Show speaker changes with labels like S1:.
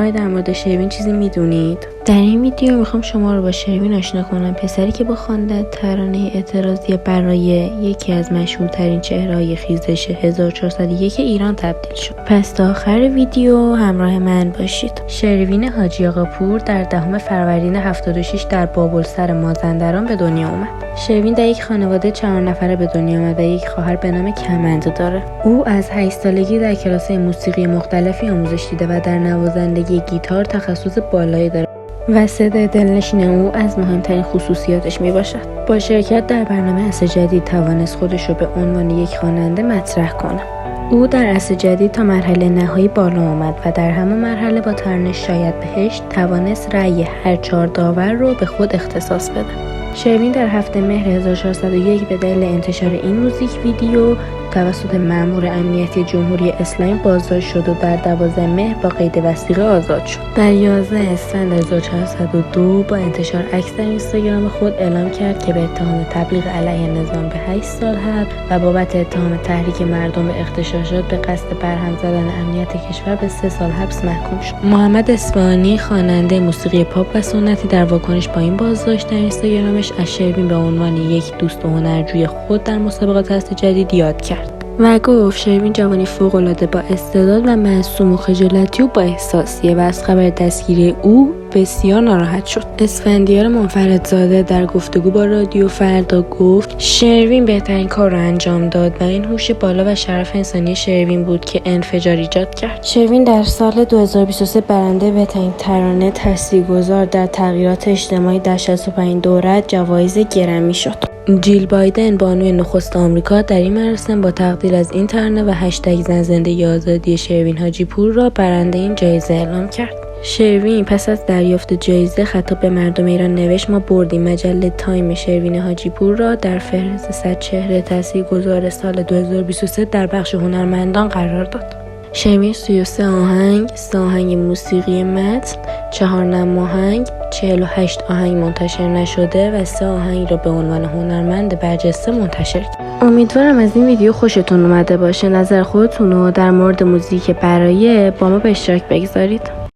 S1: آیا در مورد شروین چیزی میدونید؟ در این ویدیو میخوام شما رو با شروین آشنا کنم، پسری که با خواندن ترانه اعتراضی برای یکی از مشهورترین چهره‌های خیزش 1401 ایران تبدیل شد. پس تا آخر ویدیو همراه من باشید. شروین حاجی آقاپور در 10 فروردین 76 در بابلسر مازندران به دنیا اومد. شروین در یک خانواده 4 نفره به دنیا اومد و یک خواهر به نام کمند داره. او از 8 سالگی در کلاس‌های موسیقی مختلفی آموزش دیده و در نوازندگی گیتار تخصص بالایی داره و صدای دلنشین او از مهمترین خصوصیاتش میباشد. با شرکت در برنامه عصر جدید توانست خودش رو به عنوان یک خواننده مطرح کنه. او در عصر جدید تا مرحله نهایی بالا آمد و در همان مرحله با ترانه شاید بهشت توانست رأی هر 4 داور رو به خود اختصاص بده. شروین در 7 مهر 1401 به دلیل انتشار این موزیک ویدیو توسط مأمور امنیتی جمهوری اسلامی بازداشت شد و در 12 مهر با قید وثیقه آزاد شد. در 11 اسفند 1402 با انتشار عکس در اینستاگرام خود اعلام کرد که به اتهام تبلیغ علیه نظام به 8 سال حبس و بابت اتهام تحریک مردم به اغتشاشات به قصد برهم زدن امنیت کشور به 3 سال حبس محکوم شد. محمد اصفهانی خواننده موسیقی پاپ و سنتی در واکنش با این بازداشت در اینستاگرامش از شروین به عنوان یک دوست و هنرجوی خود در مسابقات عصر جدید یاد کرد و گفت شروین جوانی فوق‌العاده با استعداد و معصوم و خجالتی و با احساسیه و از خبر دستگیری او بسیار ناراحت شد. اسفندیار منفردزاده در گفتگو با رادیو فردا گفت شروین بهترین کار را انجام داد و این هوش بالا و شرف انسانی شروین بود که انفجار ایجاد کرد. شروین در سال 2023 برنده بهترین ترانه تاثیرگذار در تغییرات اجتماعی در 65 دولت جوایز گرمی شد. جیل بایدن بانوی نخست آمریکا در این مراسم با تقدیر از این ترانه و هشتگ زن زندگی آزادی شروین حاجی پور را برنده این جایزه اعلام کرد. شروین پس از دریافت جایزه خطاب به مردم ایران نوشت ما بردیم. مجله تایم شروین حاجی پور را در فهرست 100 چهره تاثیرگذار سال 2023 در بخش هنرمندان قرار داد. شروین 33 آهنگ، 3 آهنگ موسیقی متن، 4 نماهنگ، 48 آهنگ منتشر نشده و 3 آهنگ را به عنوان هنرمند برجسته منتشر کرد. امیدوارم از این ویدیو خوشتون اومده باشه. نظر خودتون رو در مورد موزیک برای با ما به اشتراک بگذارید.